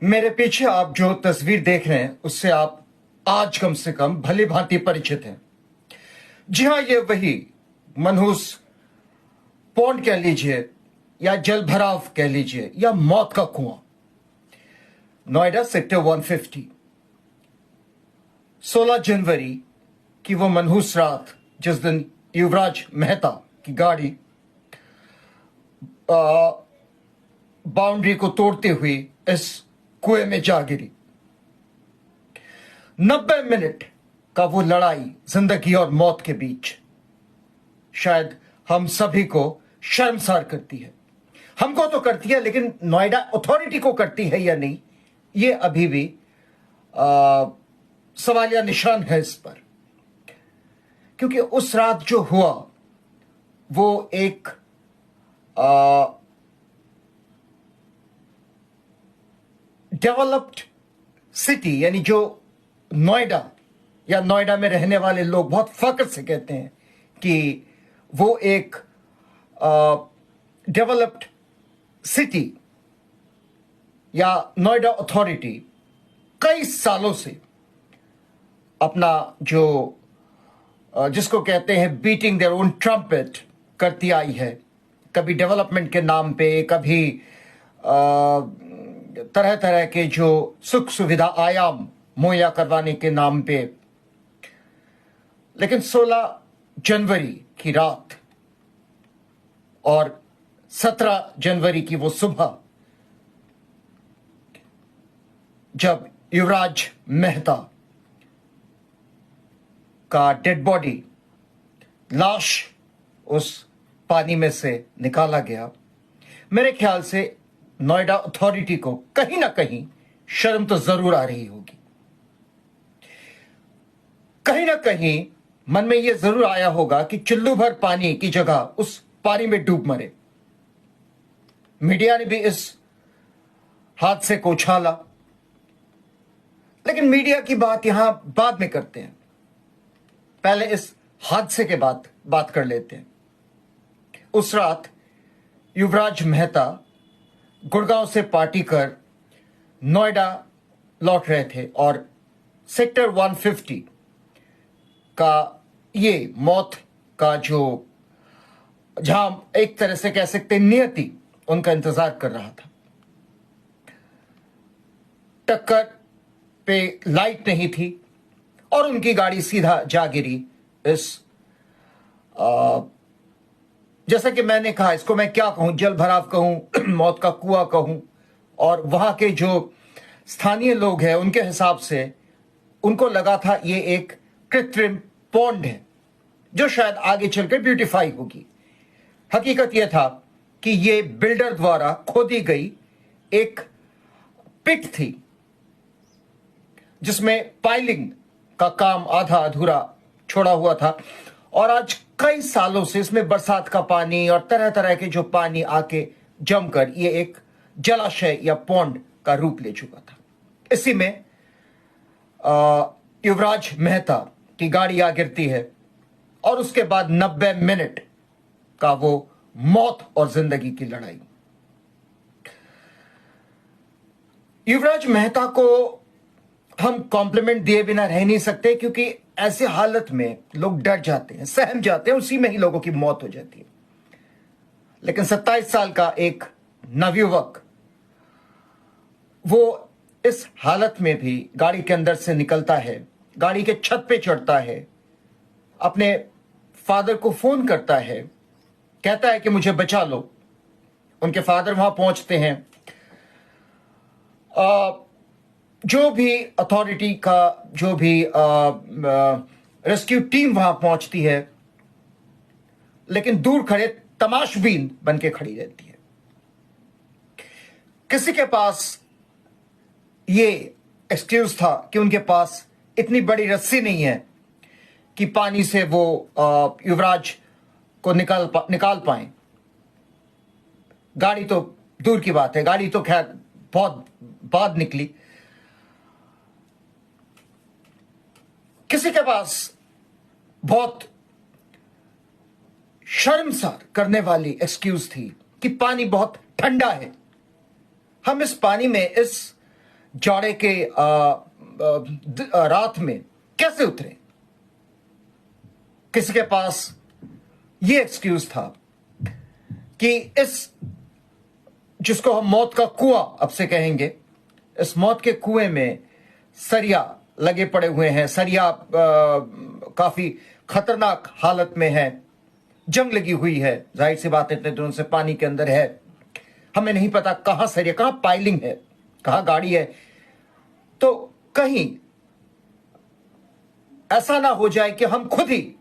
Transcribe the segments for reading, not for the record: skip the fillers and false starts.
मेरे पीछे आप जो तस्वीर देख रहे हैं उससे आप आज कम से कम भली भांति परिचित हैं। जी हां, ये वही मनहूस पौंड कह लीजिए या जल भराव कह लीजिए या मौत का कुआं, नोएडा सेक्टर 150। 16 जनवरी की वो मनहूस रात जिस दिन युवराज मेहता की गाड़ी बाउंड्री को तोड़ते हुए इस कुएं में जा गिरी। 90 मिनट का वो लड़ाई जिंदगी और मौत के बीच शायद हम सभी को शर्मसार करती है। हमको तो करती है, लेकिन नोएडा अथॉरिटी को करती है या नहीं, ये अभी भी सवालिया निशान है इस पर। क्योंकि उस रात जो हुआ वो एक डेवलप्ड सिटी, यानी जो नोएडा या नोएडा में रहने वाले लोग बहुत फख्र से कहते हैं कि वो एक डेवलप्ड सिटी या नोएडा अथॉरिटी कई सालों से अपना जो जिसको कहते हैं बीटिंग देयर ओन ट्रम्पेट करती आई है। कभी डेवलपमेंट के नाम पे, कभी तरह तरह के जो सुख सुविधा आयाम मुहैया करवाने के नाम पे। लेकिन 16 जनवरी की रात और 17 जनवरी की वो सुबह जब युवराज मेहता का डेड बॉडी, लाश उस पानी में से निकाला गया, मेरे ख्याल से नोएडा अथॉरिटी को कहीं ना कहीं शर्म तो जरूर आ रही होगी। कहीं ना कहीं मन में यह जरूर आया होगा कि चुल्लू भर पानी की जगह उस पानी में डूब मरे। मीडिया ने भी इस हादसे को उछाला, लेकिन मीडिया की बात यहां बाद में करते हैं। पहले इस हादसे के बाद बात कर लेते हैं। उस रात युवराज मेहता गुड़गांव से पार्टी कर नोएडा लौट रहे थे और सेक्टर 150 का ये मौत का जो, जहां एक तरह से कह सकते हैं नियति उनका इंतजार कर रहा था। टक्कर पे लाइट नहीं थी और उनकी गाड़ी सीधा जा गिरी इस जैसा कि मैंने कहा, इसको मैं क्या कहूं, जल भराव कहूं, मौत का कुआं कहूं। और वहां के जो स्थानीय लोग हैं उनके हिसाब से उनको लगा था ये एक कृत्रिम पौंड है जो शायद आगे चलकर ब्यूटीफाई होगी। हकीकत यह था कि ये बिल्डर द्वारा खोदी गई एक पिट थी जिसमें पाइलिंग का काम आधा अधूरा छोड़ा हुआ था और आज कई सालों से इसमें बरसात का पानी और तरह तरह के जो पानी आके जमकर ये एक जलाशय या पौंड का रूप ले चुका था। इसी में युवराज मेहता की गाड़ी आ गिरती है और उसके बाद 90 मिनट का वो मौत और जिंदगी की लड़ाई। युवराज मेहता को हम कॉम्प्लीमेंट दिए बिना रह नहीं सकते, क्योंकि ऐसे हालत में लोग डर जाते हैं, सहम जाते हैं, उसी में ही लोगों की मौत हो जाती है। लेकिन 27 साल का एक नवयुवक वो इस हालत में भी गाड़ी के अंदर से निकलता है, गाड़ी के छत पे चढ़ता है, अपने फादर को फोन करता है, कहता है कि मुझे बचा लो। उनके फादर वहां पहुंचते हैं। जो भी अथॉरिटी का जो भी रेस्क्यू टीम वहां पहुंचती है, लेकिन दूर खड़े तमाशबीन बन के खड़ी रहती है। किसी के पास ये एक्सक्यूज था कि उनके पास इतनी बड़ी रस्सी नहीं है कि पानी से वो युवराज को निकाल पाए। गाड़ी तो दूर की बात है, गाड़ी तो खैर बहुत बाद निकली। किसी के पास बहुत शर्मसार करने वाली एक्सक्यूज थी कि पानी बहुत ठंडा है, हम इस पानी में, इस जाड़े के रात में कैसे उतरे? किसी के पास यह एक्सक्यूज था कि इस, जिसको हम मौत का कुआं अब से कहेंगे, इस मौत के कुएं में सरिया लगे पड़े हुए हैं, सरिया काफी खतरनाक हालत में है, जंग लगी हुई है, जाहिर सी बात है इतने दिनों से पानी के अंदर है, हमें नहीं पता कहां सरिया, कहां पाइलिंग है, कहां गाड़ी है, तो कहीं ऐसा ना हो जाए कि हम खुद ही,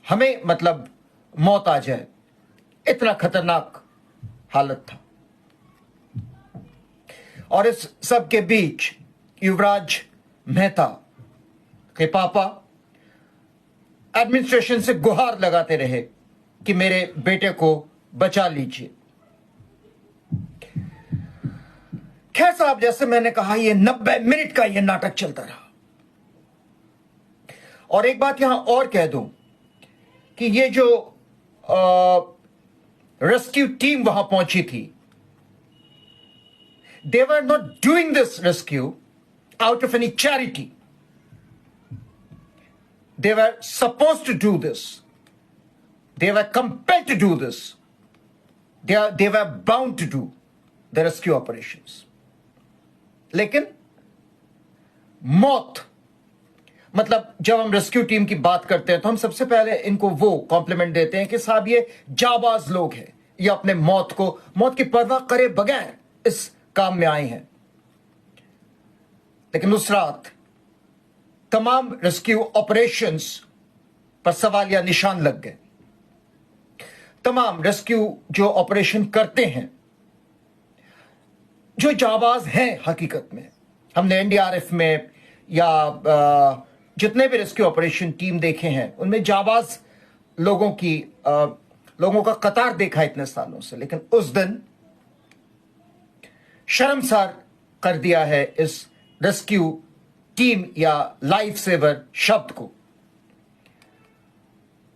हमें मतलब मौत आ जाए, इतना खतरनाक हालत था। और इस सब के बीच युवराज मेहता के पापा एडमिनिस्ट्रेशन से गुहार लगाते रहे कि मेरे बेटे को बचा लीजिए। खैर साहब, जैसे मैंने कहा, ये 90 मिनट का ये नाटक चलता रहा। और एक बात यहां और कह दूं कि ये जो रेस्क्यू टीम वहां पहुंची थी, they were not doing this rescue out of any charity. They were supposed to do this. They were compelled to do this. They were bound to do the rescue operations. लेकिन मौत, मतलब जब हम rescue team की बात करते हैं तो हम सबसे पहले इनको वो कॉम्प्लीमेंट देते हैं कि साहब ये जाबाज लोग हैं, ये अपने मौत की परवाह करे बगैर इस काम में आए हैं। लेकिन उस रात तमाम रेस्क्यू ऑपरेशंस पर सवालिया निशान लग गए। तमाम रेस्क्यू जो ऑपरेशन करते हैं, जो जाबाज हैं, हकीकत में हमने एनडीआरएफ में या जितने भी रेस्क्यू ऑपरेशन टीम देखे हैं, उनमें जाबाज लोगों का कतार देखा इतने सालों से। लेकिन उस दिन शर्मसार कर दिया है इस रेस्क्यू टीम या लाइफ सेवर शब्द को।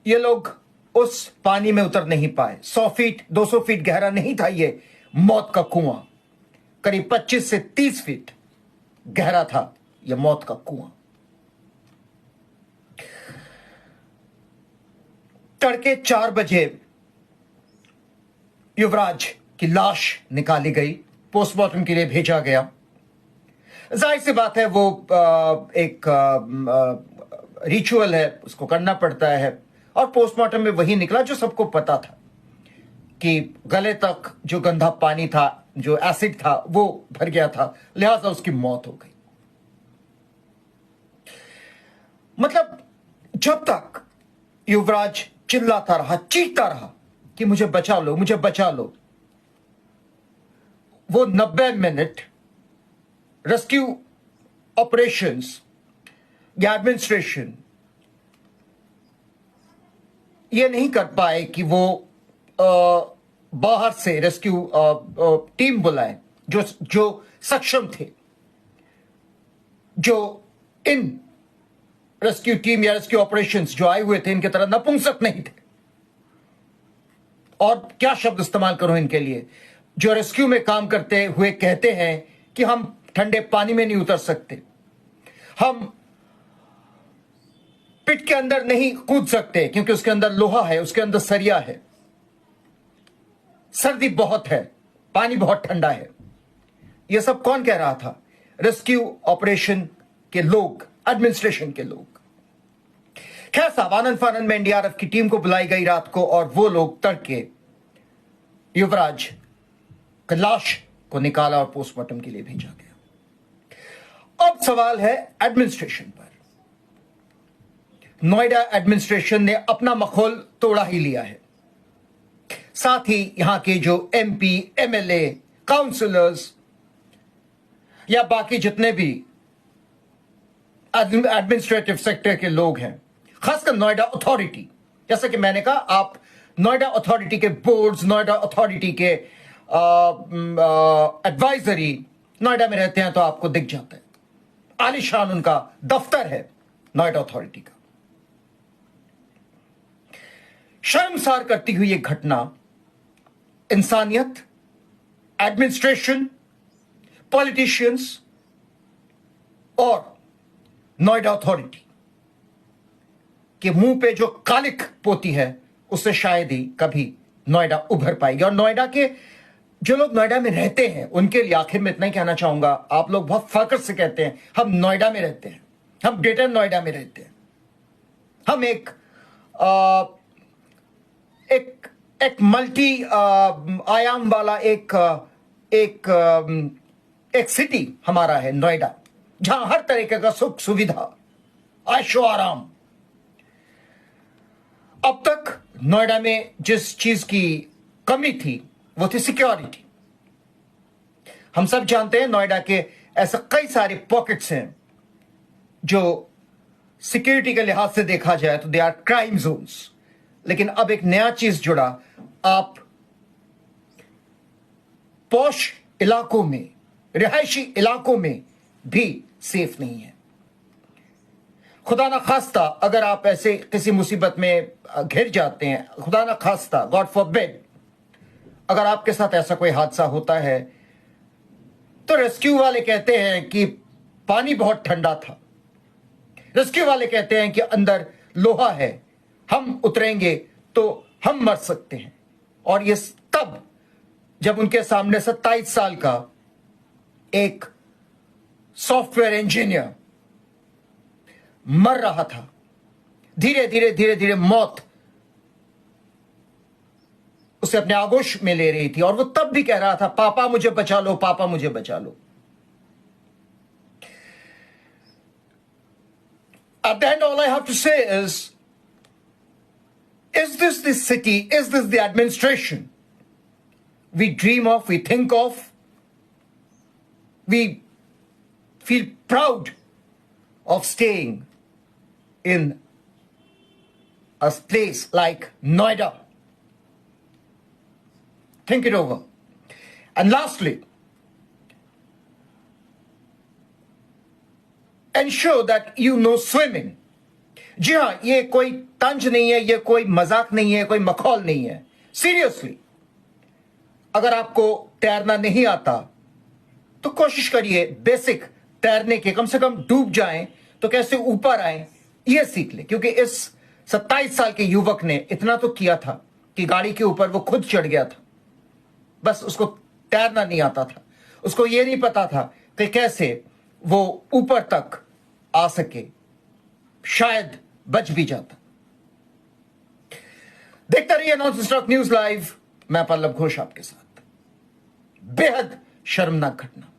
ये लोग उस पानी में उतर नहीं पाए। 100 फीट 200 फीट गहरा नहीं था ये मौत का कुआं, करीब 25 से 30 फीट गहरा था यह मौत का कुआं। तड़के 4 बजे युवराज की लाश निकाली गई, पोस्टमार्टम के लिए भेजा गया। जाहिर सी बात है वो एक रिचुअल है, उसको करना पड़ता है। और पोस्टमार्टम में वही निकला जो सबको पता था कि गले तक जो गंदा पानी था, जो एसिड था, वो भर गया था, लिहाजा उसकी मौत हो गई। मतलब जब तक युवराज चिल्लाता रहा, चीखता रहा कि मुझे बचा लो, मुझे बचा लो, वो 90 मिनट रेस्क्यू ऑपरेशंस या एडमिनिस्ट्रेशन ये नहीं कर पाए कि वो बाहर से रेस्क्यू टीम बुलाए जो सक्षम थे, जो इन रेस्क्यू टीम या रेस्क्यू ऑपरेशंस जो आए हुए थे इनके तरह नपुंसक नहीं थे। और क्या शब्द इस्तेमाल करूं इनके लिए, जो रेस्क्यू में काम करते हुए कहते हैं कि हम ठंडे पानी में नहीं उतर सकते, हम पिट के अंदर नहीं कूद सकते क्योंकि उसके अंदर लोहा है, उसके अंदर सरिया है, सर्दी बहुत है, पानी बहुत ठंडा है। यह सब कौन कह रहा था? रेस्क्यू ऑपरेशन के लोग, एडमिनिस्ट्रेशन के लोग। खैर साहब, आनंद फानंद में एनडीआरएफ की टीम को बुलाई गई रात को, और वो लोग तड़के युवराज की लाश को निकाला और पोस्टमार्टम के लिए भेजा गया। अब सवाल है एडमिनिस्ट्रेशन पर। नोएडा एडमिनिस्ट्रेशन ने अपना मखौल तोड़ा ही लिया है। साथ ही यहां के जो एमपी, एमएलए, काउंसलर्स या बाकी जितने भी एडमिनिस्ट्रेटिव सेक्टर के लोग हैं, खासकर नोएडा अथॉरिटी, जैसा कि मैंने कहा, आप नोएडा अथॉरिटी के बोर्ड्स, नोएडा अथॉरिटी के एडवाइजरी नोएडा में रहते हैं तो आपको दिख जाता है। आलीशान उनका दफ्तर है नोएडा अथॉरिटी का। शर्मसार करती हुई यह घटना इंसानियत, एडमिनिस्ट्रेशन, पॉलिटिशियंस और नोएडा अथॉरिटी के मुंह पे जो कालिक पोती है उससे शायद ही कभी नोएडा उभर पाएगी। और नोएडा के जो लोग नोएडा में रहते हैं उनके लिए आखिर में इतना ही कहना चाहूंगा, आप लोग बहुत फख्र से कहते हैं हम नोएडा में रहते हैं, हम ग्रेटर नोएडा में रहते हैं, हम एक मल्टी आयाम वाला एक सिटी हमारा है नोएडा, जहां हर तरीके का सुख सुविधा आयशो आराम। अब तक नोएडा में जिस चीज की कमी थी वो थी सिक्योरिटी। हम सब जानते हैं नोएडा के ऐसे कई सारे पॉकेट्स हैं जो सिक्योरिटी के लिहाज से देखा जाए तो दे आर क्राइम जोन्स। लेकिन अब एक नया चीज जुड़ा, आप पॉश इलाकों में, रिहायशी इलाकों में भी सेफ नहीं है। खुदा ना खास्ता अगर आप ऐसे किसी मुसीबत में घिर जाते हैं, खुदा ना खास्ता, गॉड फॉरबिड, अगर आपके साथ ऐसा कोई हादसा होता है तो रेस्क्यू वाले कहते हैं कि पानी बहुत ठंडा था, रेस्क्यू वाले कहते हैं कि अंदर लोहा है, हम उतरेंगे तो हम मर सकते हैं। और ये तब जब उनके सामने 27 साल का एक सॉफ्टवेयर इंजीनियर मर रहा था, धीरे धीरे मौत उसे अपने आगोश में ले रही थी, और वो तब भी कह रहा था पापा मुझे बचा लो, पापा मुझे बचा लो। At the end, all I have to say is this the city? Is this the administration we dream of, we think of, we feel proud of staying in a place like Noida? Think it over. And lastly, ensure that you know swimming. जी हां, ये कोई तंज नहीं है, ये कोई मजाक नहीं है, कोई मखौल नहीं है। सीरियसली, अगर आपको तैरना नहीं आता तो कोशिश करिए बेसिक तैरने के, कम से कम डूब जाएं तो कैसे ऊपर आए ये सीख ले। क्योंकि इस 27 साल के युवक ने इतना तो किया था कि गाड़ी के ऊपर वो खुद चढ़ गया था, बस उसको तैरना नहीं आता था, उसको ये नहीं पता था कि कैसे वो ऊपर तक आ सके, शायद बच भी जाता। देखते रहिए नॉन स्टॉप न्यूज लाइव, मैं पल्लव घोष आपके साथ। बेहद शर्मनाक घटना।